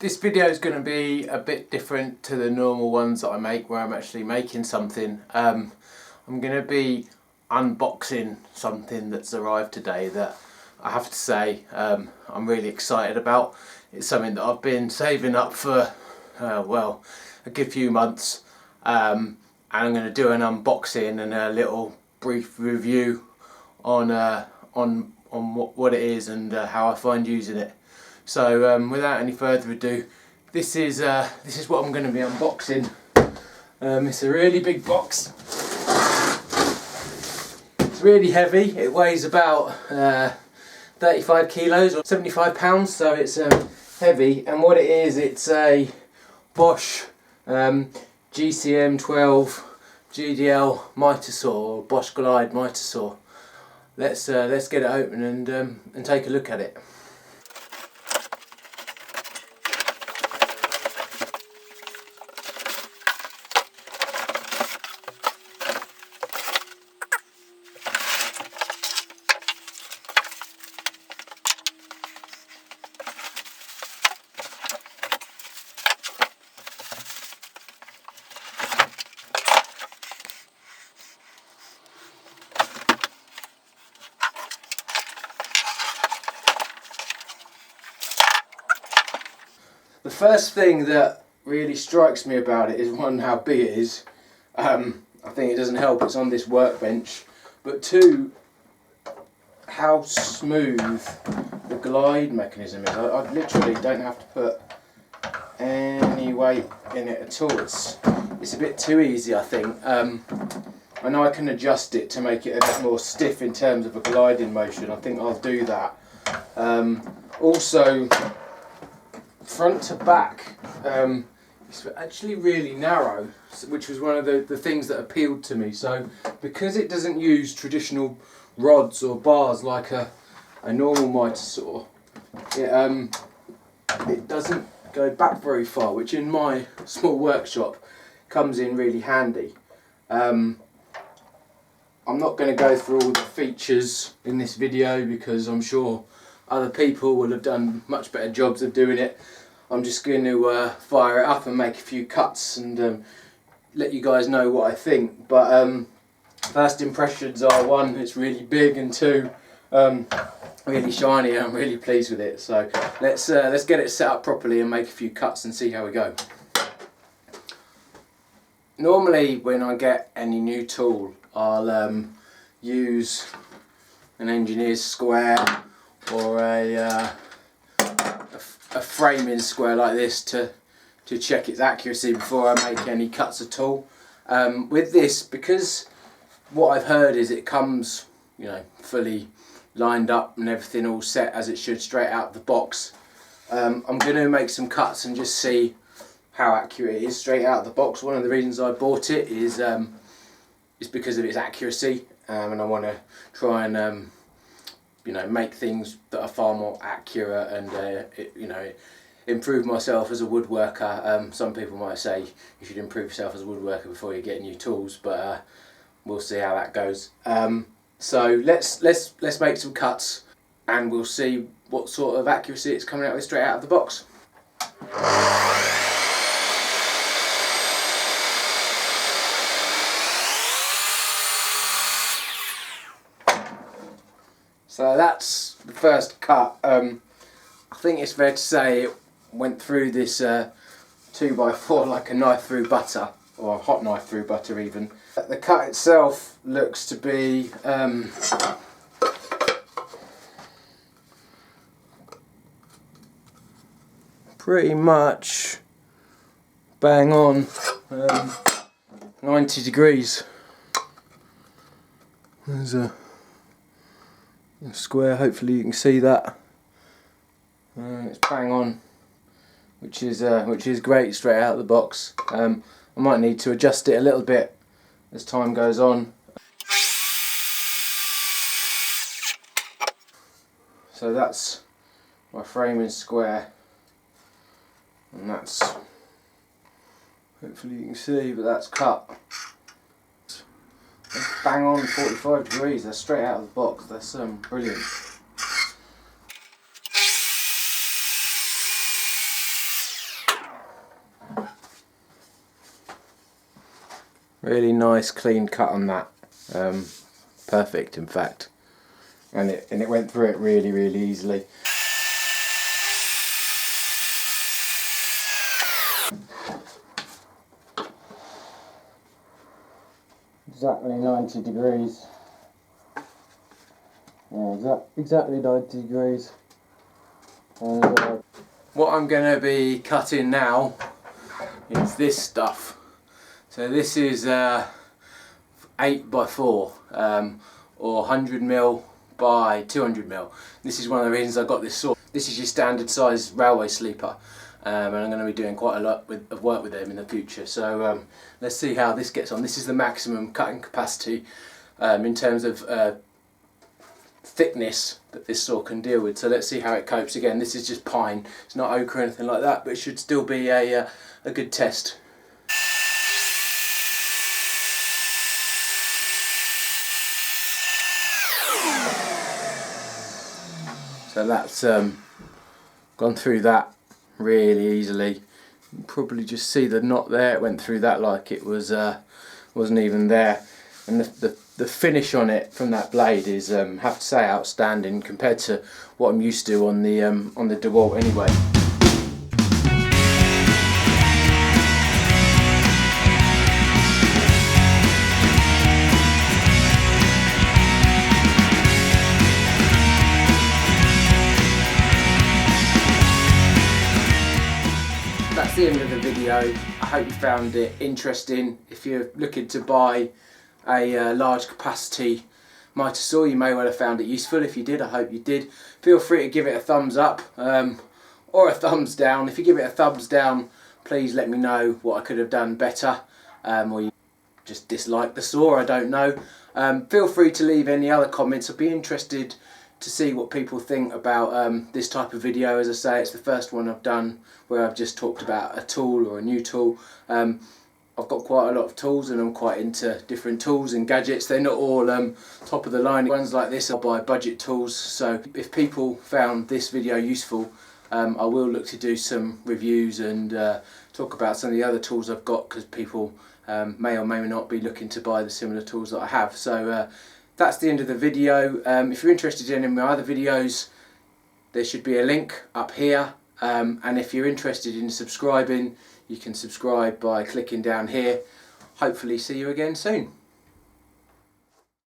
This video is going to be a bit different to the normal ones that I make where I'm actually making something. I'm going to be unboxing something that's arrived today that I have to say I'm really excited about. It's something that I've been saving up for well, a good few months, and I'm going to do an unboxing and a little brief review on what it is and how I find using it. So without any further ado, this is what I'm going to be unboxing. It's a really big box. It's really heavy. It weighs about 35 kilos or 75 pounds, so it's heavy. And what it is, it's a Bosch GCM 12 GDL Mitre saw, or Bosch Glide Mitre saw. Let's get it open and take a look at it. The first thing that really strikes me about it is, one, how big it is. I think it doesn't help it's on this workbench, but two, how smooth the glide mechanism is. I literally don't have to put any weight in it at all. It's a bit too easy, I think. I know I can adjust it to make it a bit more stiff in terms of a gliding motion. I think I'll do that. Also, front to back, it's actually really narrow, which was one of the things that appealed to me. So because it doesn't use traditional rods or bars like a normal mitre saw, it doesn't go back very far, which in my small workshop comes in really handy. I'm not going to go through all the features in this video because I'm sure other people will have done much better jobs of doing it. I'm just going to fire it up and make a few cuts and let you guys know what I think. But first impressions are, one, it's really big, and two, really shiny, and I'm really pleased with it. So let's get it set up properly and make a few cuts and see how we go. Normally when I get any new tool, I'll use an engineer's square or a framing square like this to check its accuracy before I make any cuts at all. With this, because what I've heard is it comes, you know, fully lined up and everything all set as it should straight out of the box, I'm going to make some cuts and just see how accurate it is straight out of the box. One of the reasons I bought it is because of its accuracy, and I want to try and you know, make things that are far more accurate and you know, improve myself as a woodworker. Some people might say you should improve yourself as a woodworker before you get new tools, but we'll see how that goes. So let's make some cuts and we'll see what sort of accuracy it's coming out with straight out of the box. So that's the first cut. I think it's fair to say it went through this 2x4 like a knife through butter, or a hot knife through butter even. The cut itself looks to be pretty much bang on 90 degrees. There's a square, hopefully you can see that. It's bang on, which is great straight out of the box. I might need to adjust it a little bit as time goes on. So that's my framing square, and that's, hopefully you can see, but that's cut. That's bang on 45 degrees, that's straight out of the box. That's brilliant. Really nice clean cut on that. Perfect in fact. And it went through it really easily. Exactly 90 degrees. Yeah, exactly 90 degrees. And what I'm going to be cutting now is this stuff. So this is 8x4 or 100mm by 200mm. This is one of the reasons I got this saw. This is your standard size railway sleeper, and I'm going to be doing quite a lot of work with them in the future. So let's see how this gets on. This is the maximum cutting capacity in terms of thickness that this saw can deal with. So let's see how it copes. Again, this is just pine. It's not oak or anything like that, but it should still be a good test. So that's gone through that really easily. You can probably just see the knot there. It went through that like it was wasn't even there. And the finish on it from that blade is, have to say, outstanding compared to what I'm used to on the DeWalt anyway. That's the end of the video. I hope you found it interesting. If you're looking to buy a large capacity Mitre saw, you may well have found it useful. If you did, I hope you did. Feel free to give it a thumbs up or a thumbs down. If you give it a thumbs down, please let me know what I could have done better, or you just dislike the saw, I don't know. Feel free to leave any other comments. I'd be interested to see what people think about this type of video. As I say, it's the first one I've done where I've just talked about a tool or a new tool. I've got quite a lot of tools and I'm quite into different tools and gadgets. They're not all top of the line. Ones like this are by budget tools, so if people found this video useful, I will look to do some reviews and talk about some of the other tools I've got, because people may or may not be looking to buy the similar tools that I have. So that's the end of the video. If you're interested in any of my other videos, there should be a link up here, and if you're interested in subscribing, you can subscribe by clicking down here. Hopefully see you again soon.